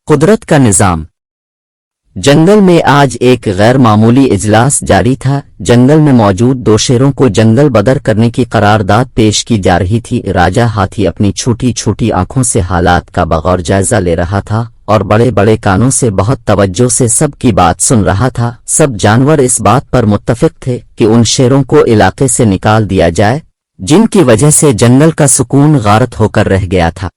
कुदरत का निज़ाम। जंगल में आज एक गैर मामूली इजलास जारी था। जंगल में मौजूद दो शेरों को जंगल बदर करने की करारदाद पेश की जा रही थी। राजा हाथी अपनी छोटी छोटी आंखों से हालात का बगौर जायजा ले रहा था और बड़े बड़े कानों से बहुत तवज्जो से सबकी बात सुन रहा था। सब जानवर इस बात पर मुत्तफिक थे कि उन शेरों को इलाके से निकाल दिया जाए जिनकी वजह से जंगल का सुकून गारत होकर रह गया था।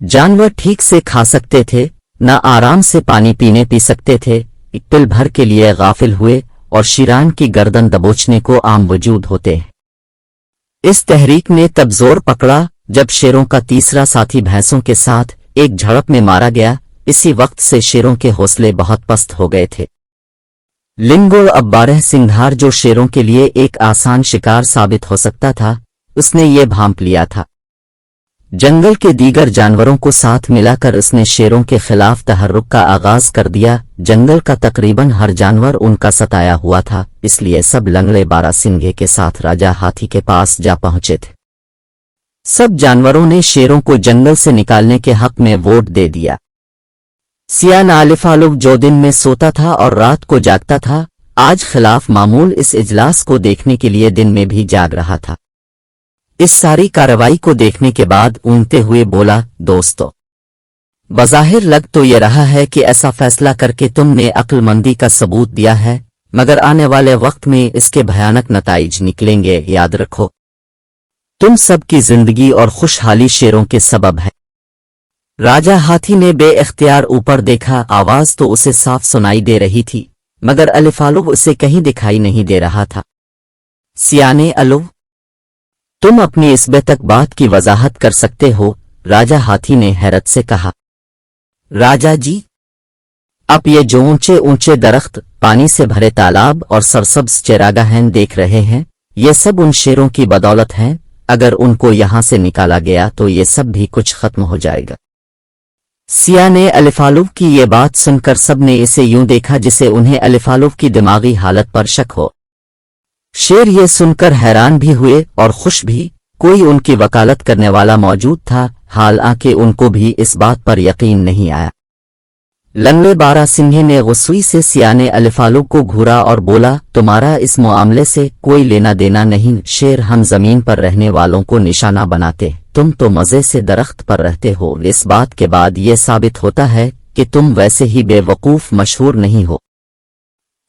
जानवर ठीक से खा सकते थे, न आराम से पानी पी सकते थे। एक पल भर के लिए गाफिल हुए और शीरान की गर्दन दबोचने को आम वजूद होते हैं। इस तहरीक ने तब जोर पकड़ा जब शेरों का तीसरा साथी भैंसों के साथ एक झड़प में मारा गया। इसी वक्त से शेरों के हौसले बहुत पस्त हो गए थे। लिंगो अब 12 सिंघार जो शेरों के लिए एक आसान शिकार साबित हो सकता था, उसने ये भांप लिया था। जंगल के दीगर जानवरों को साथ मिलाकर उसने शेरों के खिलाफ तहर्रुक का आगाज कर दिया। जंगल का तकरीबन हर जानवर उनका सताया हुआ था, इसलिए सब लंगड़े 12 सिंघे के साथ राजा हाथी के पास जा पहुंचे थे। सब जानवरों ने शेरों को जंगल से निकालने के हक में वोट दे दिया। सियान आलिफालुग जो दिन में सोता था और रात को जागता था, आज खिलाफ मामूल इस इजलास को देखने के लिए दिन में भी जाग रहा था। इस सारी कार्रवाई को देखने के बाद ऊँघते हुए बोला, दोस्तों, बज़ाहिर लग तो ये रहा है कि ऐसा फैसला करके तुमने अक्लमंदी का सबूत दिया है, मगर आने वाले वक्त में इसके भयानक नताइज निकलेंगे। याद रखो, तुम सबकी जिंदगी और खुशहाली शेरों के सबब है। राजा हाथी ने बेइख्तियार ऊपर देखा। आवाज तो उसे साफ सुनाई दे रही थी, मगर अलिफालुग उसे कहीं दिखाई नहीं दे रहा था। सियाने अलुग, तुम अपनी इस बेतक बात की वजाहत कर सकते हो? राजा हाथी ने हैरत से कहा। राजा जी, आप ये जो ऊंचे ऊंचे दरख्त, पानी से भरे तालाब और सरसब्ज चरागाहें देख रहे हैं, ये सब उन शेरों की बदौलत हैं। अगर उनको यहां से निकाला गया तो ये सब भी कुछ खत्म हो जाएगा। सिया ने अलिफालुग की ये बात सुनकर सबने इसे यूं देखा जिसे उन्हें अलिफालुग की दिमागी हालत पर शक हो। शेर ये सुनकर हैरान भी हुए और खुश भी। कोई उनकी वकालत करने वाला मौजूद था, हालांकि उनको भी इस बात पर यकीन नहीं आया। लंगड़े 12 सिंघे ने गुस्से से सियाने अलिफालुग को घूरा और बोला, तुम्हारा इस मामले से कोई लेना देना नहीं। शेर हम जमीन पर रहने वालों को निशाना बनाते, तुम तो मजे से दरख्त पर रहते हो। इस बात के बाद ये साबित होता है कि तुम वैसे ही बेवकूफ मशहूर नहीं हो।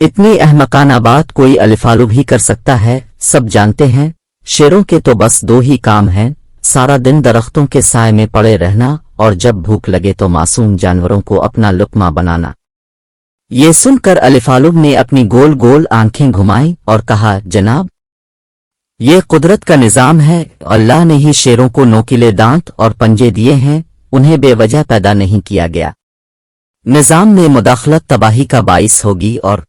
इतनी अहमकाना बात कोई अलिफालुग ही कर सकता है। सब जानते हैं शेरों के तो बस 2 ही काम हैं, सारा दिन दरख्तों के साए में पड़े रहना और जब भूख लगे तो मासूम जानवरों को अपना लुक्मा बनाना। ये सुनकर अलिफालुग ने अपनी गोल गोल आंखें घुमाई और कहा, जनाब, ये कुदरत का निज़ाम है। अल्लाह ने ही शेरों को नोकीले दांत और पंजे दिए हैं, उन्हें बेवजह पैदा नहीं किया गया। निज़ाम में मुदाखलत तबाही का बाइस होगी। और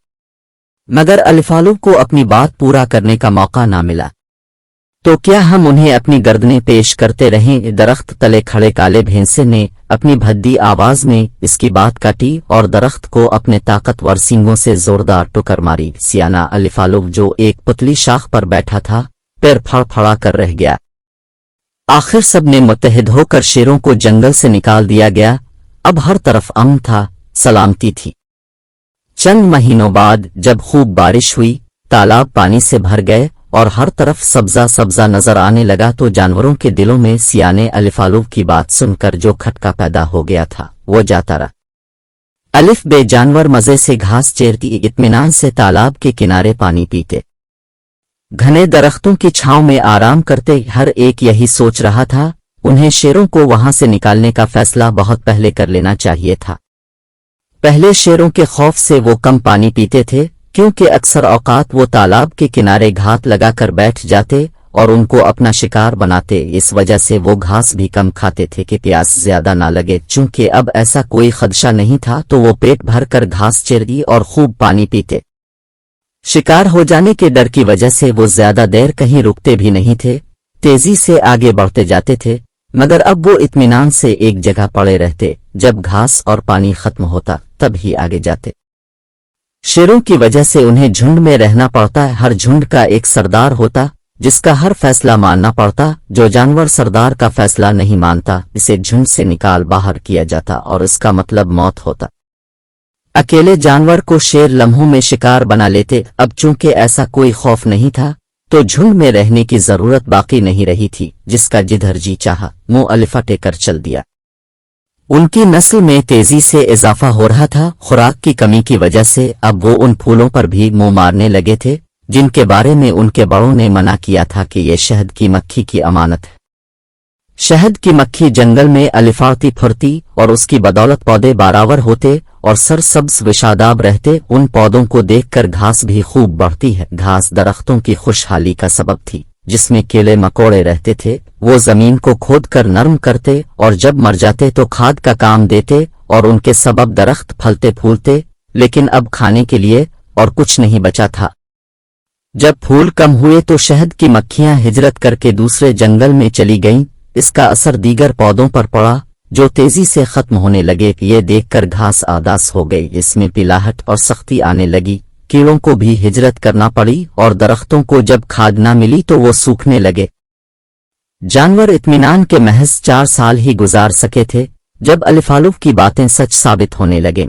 मगर अलिफालुग को अपनी बात पूरा करने का मौका ना मिला। तो क्या हम उन्हें अपनी गर्दनें पेश करते रहें? दरख्त तले खड़े काले भैंसे ने अपनी भद्दी आवाज में इसकी बात काटी और दरख्त को अपने ताकतवर सींगों से जोरदार टुकर मारी। सियाना अलिफालुग जो एक पुतली शाख पर बैठा था, पैर फड़फड़ा कर रह गया। आखिर सब ने मुत्तहिद होकर शेरों को जंगल से निकाल दिया गया। अब हर तरफ अमन था, सलामती थी। चंद महीनों बाद जब खूब बारिश हुई, तालाब पानी से भर गए और हर तरफ सब्जा सब्जा नजर आने लगा, तो जानवरों के दिलों में सियाने अलिफालुग की बात सुनकर जो खटका पैदा हो गया था वो जाता रहा। अलिफ बे जानवर मजे से घास चेरती, इत्मीनान से तालाब के किनारे पानी पीते, घने दरख्तों की छांव में आराम करते। हर एक यही सोच रहा था, उन्हें शेरों को वहां से निकालने का फैसला बहुत पहले कर लेना चाहिए था। पहले शेरों के खौफ से वो कम पानी पीते थे, क्योंकि अक्सर औकात वो तालाब के किनारे घात लगाकर बैठ जाते और उनको अपना शिकार बनाते। इस वजह से वो घास भी कम खाते थे कि प्यास ज्यादा ना लगे। चूंकि अब ऐसा कोई खदशा नहीं था तो वो पेट भर कर घास चरती और खूब पानी पीते। शिकार हो जाने के डर की वजह से वो ज्यादा देर कहीं रुकते भी नहीं थे, तेजी से आगे बढ़ते जाते थे। मगर अब वो इत्मीनान से एक जगह पड़े रहते, जब घास और पानी खत्म होता तब ही आगे जाते। शेरों की वजह से उन्हें झुंड में रहना पड़ता है। हर झुंड का एक सरदार होता जिसका हर फैसला मानना पड़ता। जो जानवर सरदार का फैसला नहीं मानता इसे झुंड से निकाल बाहर किया जाता और इसका मतलब मौत होता। अकेले जानवर को शेर लम्हों में शिकार बना लेते। अब चूंकि ऐसा कोई खौफ नहीं था तो झुंड में रहने की जरूरत बाकी नहीं रही थी। जिसका जिधर जी चाहा मुंह अलिफा टेकर चल दिया। उनकी नस्ल में तेजी से इजाफा हो रहा था। खुराक की कमी की वजह से अब वो उन फूलों पर भी मुंह मारने लगे थे जिनके बारे में उनके बड़ों ने मना किया था कि ये शहद की मक्खी की अमानत है। शहद की मक्खी जंगल में अलिफाती फुरती और उसकी बदौलत पौधे बारावर होते और सरसब्ज विशादाब रहते। उन पौधों को देखकर घास भी खूब बढ़ती है। घास दरख्तों की खुशहाली का सबब थी। जिसमें कीड़े मकोड़े रहते थे वो जमीन को खोदकर नरम करते और जब मर जाते तो खाद का काम देते और उनके सबब दरख्त फलते फूलते। लेकिन अब खाने के लिए और कुछ नहीं बचा था। जब फूल कम हुए तो शहद की मक्खियां हिजरत करके दूसरे जंगल में चली गईं। इसका असर दीगर पौधों पर पड़ा जो तेजी से खत्म होने लगे। ये देखकर घास आदास हो गई। इसमें पिलाहट और सख्ती आने लगी। कीड़ों को भी हिजरत करना पड़ी और दरख्तों को जब खाद न मिली तो वो सूखने लगे। जानवर इत्मीनान के महज 4 साल ही गुजार सके थे जब अलिफालुफ की बातें सच साबित होने लगे।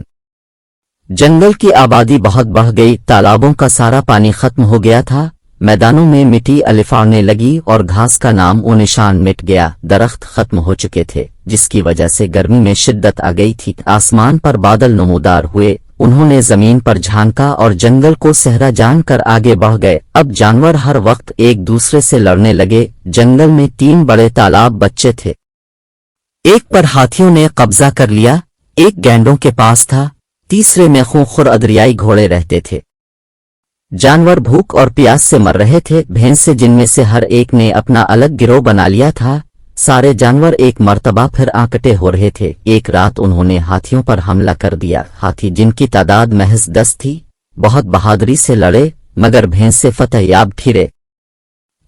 जंगल की आबादी बहुत बढ़ गई। तालाबों का सारा पानी खत्म हो गया था। मैदानों में मिट्टी अलिफाने लगी और घास का नाम ओ निशान मिट गया। दरख्त खत्म हो चुके थे जिसकी वजह से गर्मी में शिद्दत आ गई थी। आसमान पर बादल नमूदार हुए। उन्होंने जमीन पर झांका और जंगल को सहरा जानकर आगे बढ़ गए। अब जानवर हर वक्त एक दूसरे से लड़ने लगे। जंगल में 3 बड़े तालाब बच्चे थे। एक पर हाथियों ने कब्जा कर लिया, एक गैंडों के पास था, तीसरे में खूंखुर अदरियाई घोड़े रहते थे। जानवर भूख और प्यास से मर रहे थे। भैंसे जिनमें से हर एक ने अपना अलग गिरोह बना लिया था। सारे जानवर एक मर्तबा फिर आकटे हो रहे थे। एक रात उन्होंने हाथियों पर हमला कर दिया। हाथी जिनकी तादाद महज 10 थी बहुत बहादुरी से लड़े मगर भैंसे फतह याब फिरे।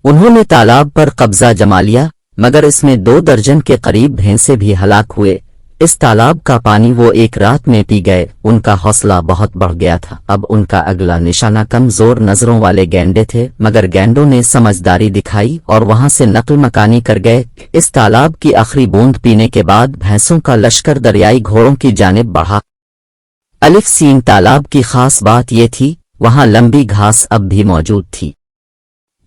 उन्होंने तालाब पर कब्जा जमा लिया मगर इसमें 2 दर्जन के करीब भैंसे भी हलाक हुए। इस तालाब का पानी वो एक रात में पी गए। उनका हौसला बहुत बढ़ गया था। अब उनका अगला निशाना कमजोर नजरों वाले गैंडे थे मगर गैंडों ने समझदारी दिखाई और वहां से नकल मकानी कर गए। इस तालाब की आखिरी बूंद पीने के बाद भैंसों का लश्कर दरियाई घोड़ों की जानिब बढ़ा। अलिफ सीन तालाब की खास बात ये थी वहां लंबी घास अब भी मौजूद थी।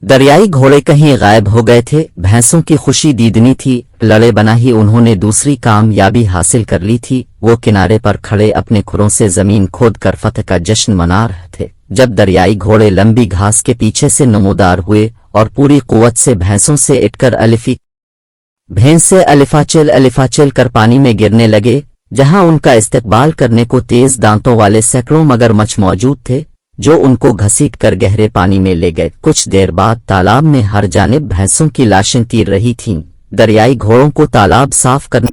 दरियाई घोड़े कहीं गायब हो गए थे। भैंसों की खुशी दीदनी थी। लड़े बना ही उन्होंने दूसरी कामयाबी हासिल कर ली थी। वो किनारे पर खड़े अपने खुरों से जमीन खोद कर फतह का जश्न मना रहे थे जब दरियाई घोड़े लंबी घास के पीछे से नमूदार हुए और पूरी कुव्वत से भैंसों से इटकर अलिफी। भैंसे अलिफाचल कर पानी में गिरने लगे जहां उनका इस्तकबाल करने को तेज दांतों वाले सैकड़ों मगरमच्छ मौजूद थे जो उनको घसीट कर गहरे पानी में ले गए। कुछ देर बाद तालाब में हर जानिब भैंसों की लाशें तीर रही थीं। दरियाई घोड़ों को तालाब साफ करने